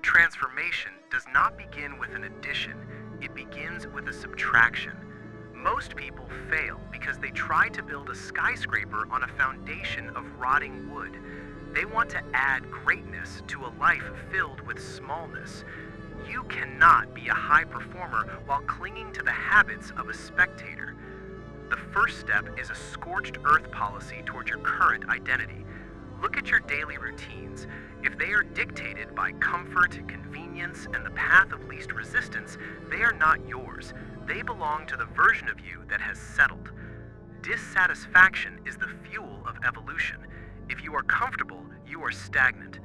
transformation does not begin with an addition, it begins with a subtraction. Most people fail because they try to build a skyscraper on a foundation of rotting wood. They want to add greatness to a life filled with smallness. You cannot be a high performer while clinging to the habits of a spectator. The first step is a scorched earth policy toward your current identity. Look at your daily routines. If they are dictated by comfort, convenience, and the path of least resistance, they are not yours. They belong to the version of you that has settled. Dissatisfaction is the fuel of evolution. If you are comfortable, you are stagnant.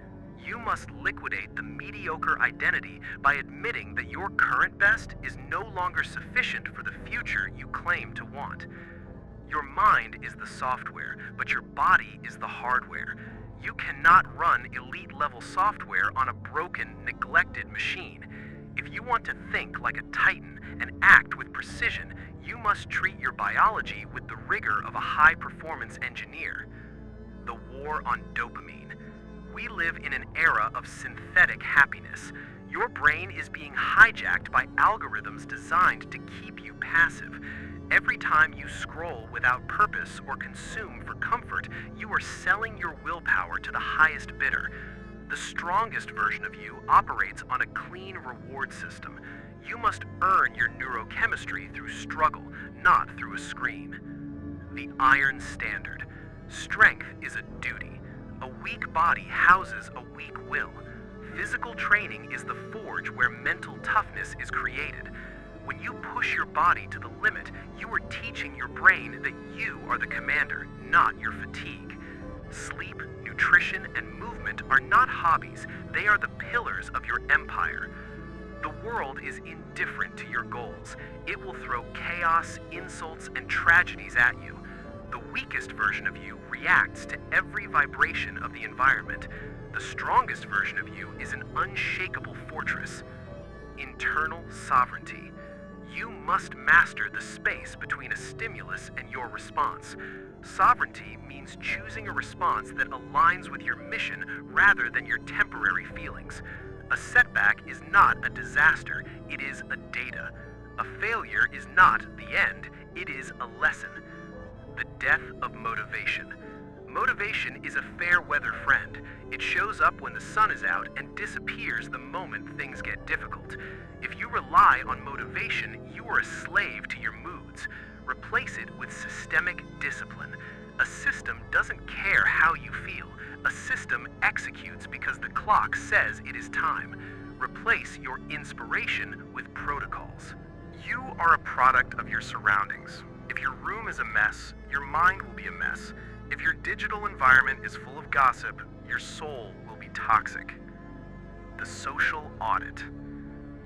You must liquidate the mediocre identity by admitting that your current best is no longer sufficient for the future you claim to want. Your mind is the software, but your body is the hardware. You cannot run elite-level software on a broken, neglected machine. If you want to think like a titan and act with precision, you must treat your biology with the rigor of a high-performance engineer. The war on dopamine. We live in an era of synthetic happiness. Your brain is being hijacked by algorithms designed to keep you passive. Every time you scroll without purpose or consume for comfort, you are selling your willpower to the highest bidder. The strongest version of you operates on a clean reward system. You must earn your neurochemistry through struggle, not through a screen. The iron standard. Strength is a duty. A weak body houses a weak will. Physical training is the forge where mental toughness is created. When you push your body to the limit, you are teaching your brain that you are the commander, not your fatigue. Sleep, nutrition, and movement are not hobbies. They are the pillars of your empire. The world is indifferent to your goals. It will throw chaos, insults, and tragedies at you. The weakest version of you reacts to every vibration of the environment. The strongest version of you is an unshakable fortress. Internal sovereignty. You must master the space between a stimulus and your response. Sovereignty means choosing a response that aligns with your mission rather than your temporary feelings. A setback is not a disaster, it is a data. A failure is not the end, it is a lesson. The death of motivation. Motivation is a fair weather friend. It shows up when the sun is out and disappears the moment things get difficult. If you rely on motivation, you are a slave to your moods. Replace it with systemic discipline. A system doesn't care how you feel. A system executes because the clock says it is time. Replace your inspiration with protocols. You are a product of your surroundings. If your room is a mess, your mind will be a mess. If your digital environment is full of gossip, your soul will be toxic. The social audit.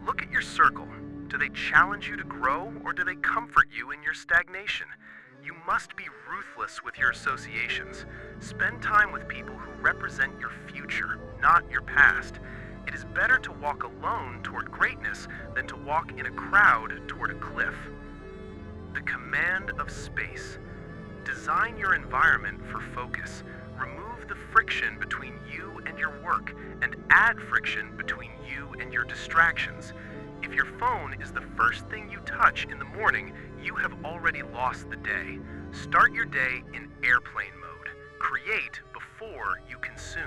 Look at your circle. Do they challenge you to grow, or do they comfort you in your stagnation? You must be ruthless with your associations. Spend time with people who represent your future, not your past. It is better to walk alone toward greatness than to walk in a crowd toward a cliff. The command of space. Design your environment for focus. Remove the friction between you and your work, and add friction between you and your distractions. If your phone is the first thing you touch in the morning, you have already lost the day. Start your day in airplane mode. Create before you consume.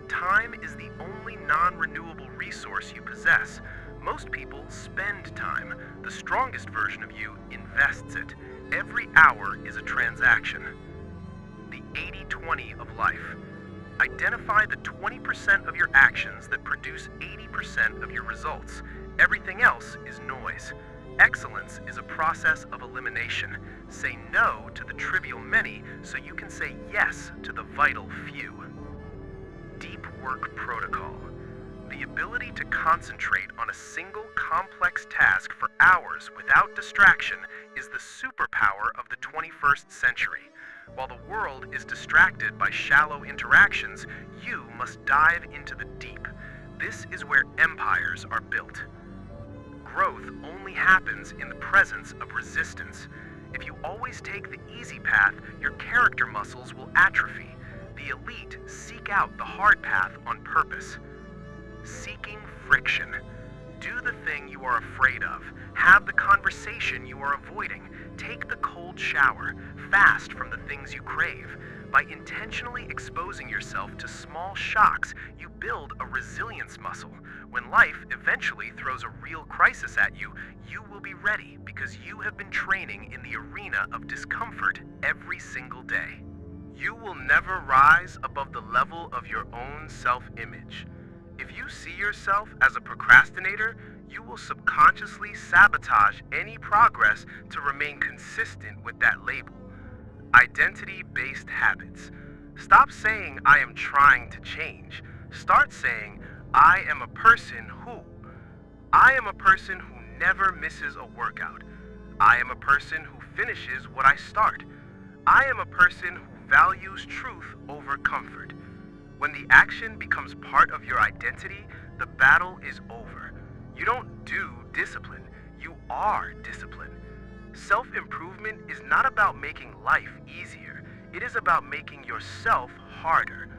Time is the only non-renewable resource you possess. Most people spend time. The strongest version of you invests it. Every hour is a transaction. The 80-20 of life. Identify the 20% of your actions that produce 80% of your results. Everything else is noise. Excellence is a process of elimination. Say no to the trivial many so you can say yes to the vital few. Deep work protocol. The ability to concentrate on a single complex task for hours without distraction is the superpower of the 21st century. While the world is distracted by shallow interactions, you must dive into the deep. This is where empires are built. Growth only happens in the presence of resistance. If you always take the easy path, your character muscles will atrophy. The elite seek out the hard path on purpose. Seeking friction. Do the thing you are afraid of. Have the conversation you are avoiding. Take the cold shower. Fast from the things you crave. By intentionally exposing yourself to small shocks, you build a resilience muscle. When life eventually throws a real crisis at you, you will be ready because you have been training in the arena of discomfort every single day. You will never rise above the level of your own self-image. If you see yourself as a procrastinator, you will subconsciously sabotage any progress to remain consistent with that label. Identity-based habits. Stop saying, "I am trying to change." Start saying, "I am a person who." I am a person who never misses a workout. I am a person who finishes what I start. I am a person who values truth over comfort. When the action becomes part of your identity, the battle is over. You don't do discipline, you are discipline. Self-improvement is not about making life easier, it is about making yourself harder.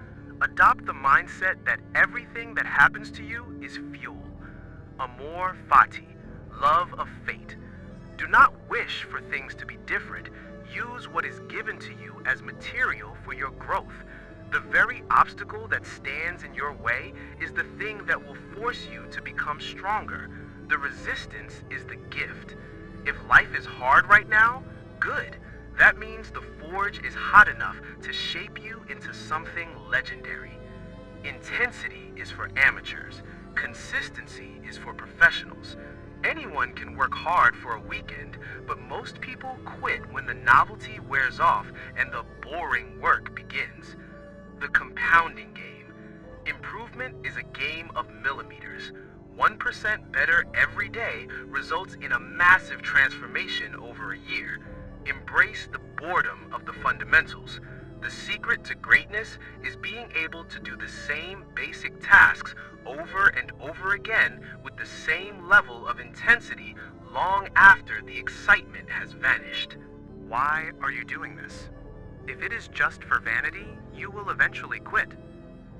Adopt the mindset that everything that happens to you is fuel. Amor fati, love of fate. Do not wish for things to be different. Use what is given to you as material for your growth. The very obstacle that stands in your way is the thing that will force you to become stronger. The resistance is the gift. If life is hard right now, good. That means the forge is hot enough to shape you into something legendary. Intensity is for amateurs. Consistency is for professionals. Anyone can work hard for a weekend, but most people quit when the novelty wears off and the boring work begins. The compounding game. Improvement is a game of millimeters. 1% better every day results in a massive transformation over a year. Embrace the boredom of the fundamentals. The secret to greatness is being able to do the same basic tasks over and over again with the same level of intensity long after the excitement has vanished. Why are you doing this? If it is just for vanity, you will eventually quit.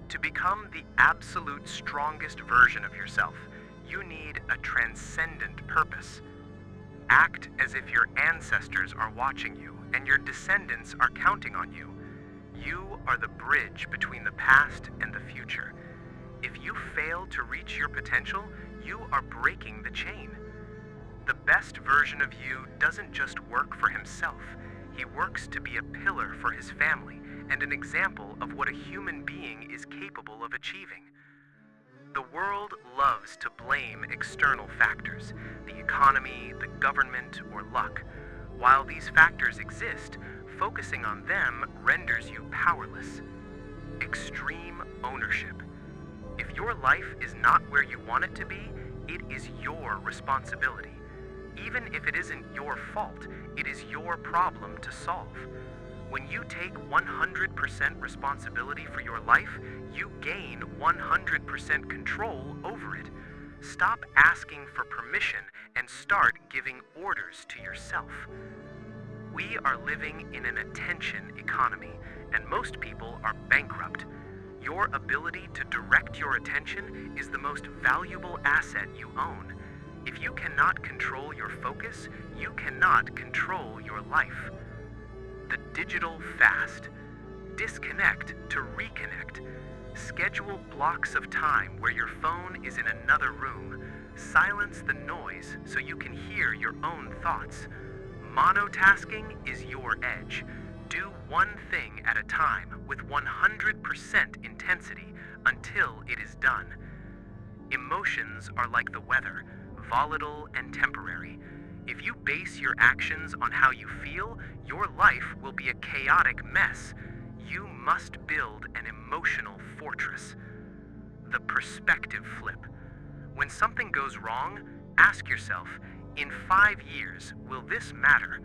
To become the absolute strongest version of yourself, you need a transcendent purpose. Act as if your ancestors are watching you and your descendants are counting on you. You are the bridge between the past and the future. If you fail to reach your potential, you are breaking the chain. The best version of you doesn't just work for himself. He works to be a pillar for his family and an example of what a human being is capable of achieving. The world loves to blame external factors, the economy, the government, or luck. While these factors exist, focusing on them renders you powerless. Extreme ownership. If your life is not where you want it to be, it is your responsibility. Even if it isn't your fault, it is your problem to solve. When you take 100% responsibility for your life, you gain 100% control over it. Stop asking for permission and start giving orders to yourself. We are living in an attention economy, and most people are bankrupt. Your ability to direct your attention is the most valuable asset you own. If you cannot control your focus, you cannot control your life. The digital fast. Disconnect to reconnect. Schedule blocks of time where your phone is in another room. Silence the noise so you can hear your own thoughts. Monotasking is your edge. Do one thing at a time with 100% intensity until it is done. Emotions are like the weather, volatile and temporary. If you base your actions on how you feel, your life will be a chaotic mess. You must build an emotional fortress. The perspective flip. When something goes wrong, ask yourself, in 5 years, will this matter?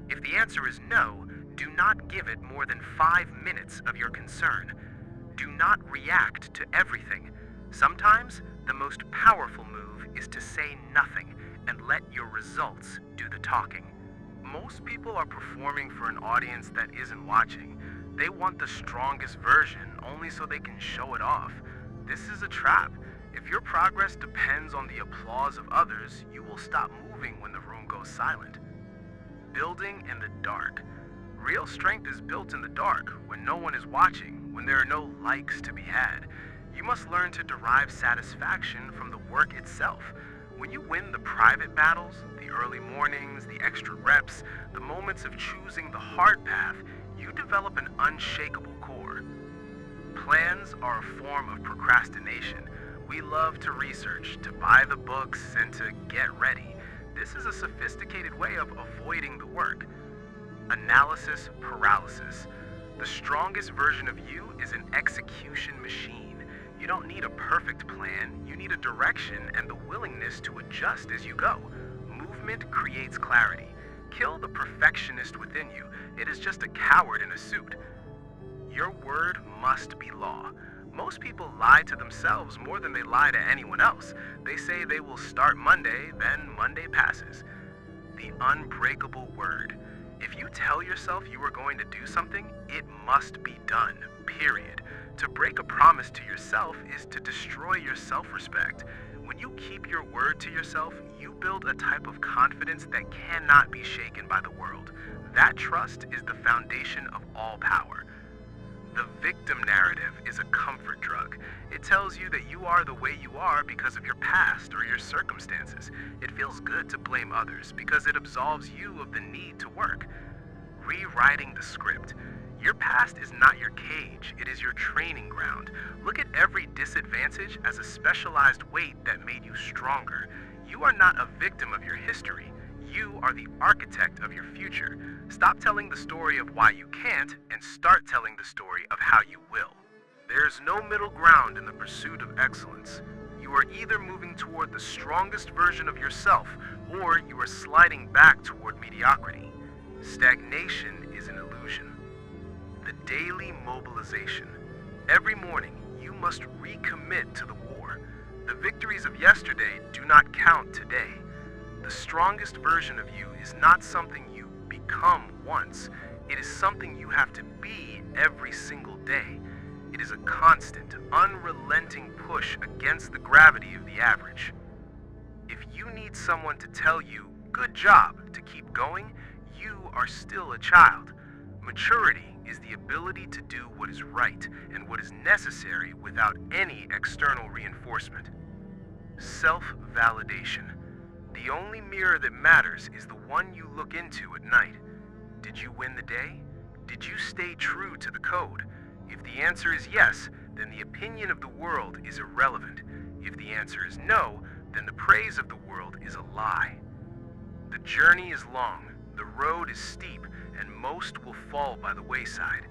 If the answer is no, do not give it more than 5 minutes of your concern. Do not react to everything. Sometimes, the most powerful move is to say nothing and let your results do the talking. Most people are performing for an audience that isn't watching. They want the strongest version only so they can show it off. This is a trap. If your progress depends on the applause of others, you will stop moving when the room goes silent. Building in the dark. Real strength is built in the dark, when no one is watching, when there are no likes to be had. You must learn to derive satisfaction from the work itself. When you win the private battles, the early mornings, the extra reps, the moments of choosing the hard path, you develop an unshakable core. Plans are a form of procrastination. We love to research, to buy the books, and to get ready. This is a sophisticated way of avoiding the work. Analysis paralysis. The strongest version of you is an execution machine. You don't need a perfect plan, you need a direction and the willingness to adjust as you go. Movement creates clarity. Kill the perfectionist within you. It is just a coward in a suit. Your word must be law. Most people lie to themselves more than they lie to anyone else. They say they will start Monday, then Monday passes. The unbreakable word. If you tell yourself you are going to do something, it must be done, period. To break a promise to yourself is to destroy your self-respect. When you keep your word to yourself, you build a type of confidence that cannot be shaken by the world. That trust is the foundation of all power. The victim narrative is a comfort drug. It tells you that you are the way you are because of your past or your circumstances. It feels good to blame others because it absolves you of the need to work. Rewriting the script. Your past is not your cage, it is your training ground. Look at every disadvantage as a specialized weight that made you stronger. You are not a victim of your history. You are the architect of your future. Stop telling the story of why you can't and start telling the story of how you will. There's no middle ground in the pursuit of excellence. You are either moving toward the strongest version of yourself or you are sliding back toward mediocrity. Stagnation is an illusion. The daily mobilization. Every morning, you must recommit to the war. The victories of yesterday do not count today. The strongest version of you is not something you become once. It is something you have to be every single day. It is a constant, unrelenting push against the gravity of the average. If you need someone to tell you, "Good job," to keep going, you are still a child. Maturity is the ability to do what is right and what is necessary without any external reinforcement. Self-validation. The only mirror that matters is the one you look into at night. Did you win the day? Did you stay true to the code? If the answer is yes, then the opinion of the world is irrelevant. If the answer is no, then the praise of the world is a lie. The journey is long, the road is steep, and most will fall by the wayside.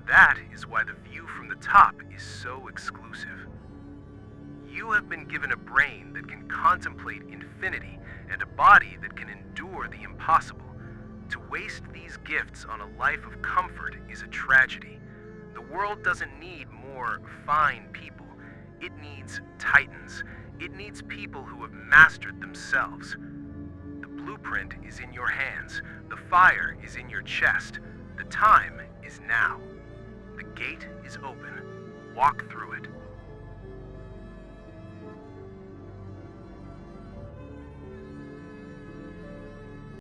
That is why the view from the top is so exclusive. You have been given a brain that can contemplate infinity and a body that can endure the impossible. To waste these gifts on a life of comfort is a tragedy. The world doesn't need more fine people. It needs titans. It needs people who have mastered themselves. The blueprint is in your hands. The fire is in your chest. The time is now. The gate is open. Walk through it.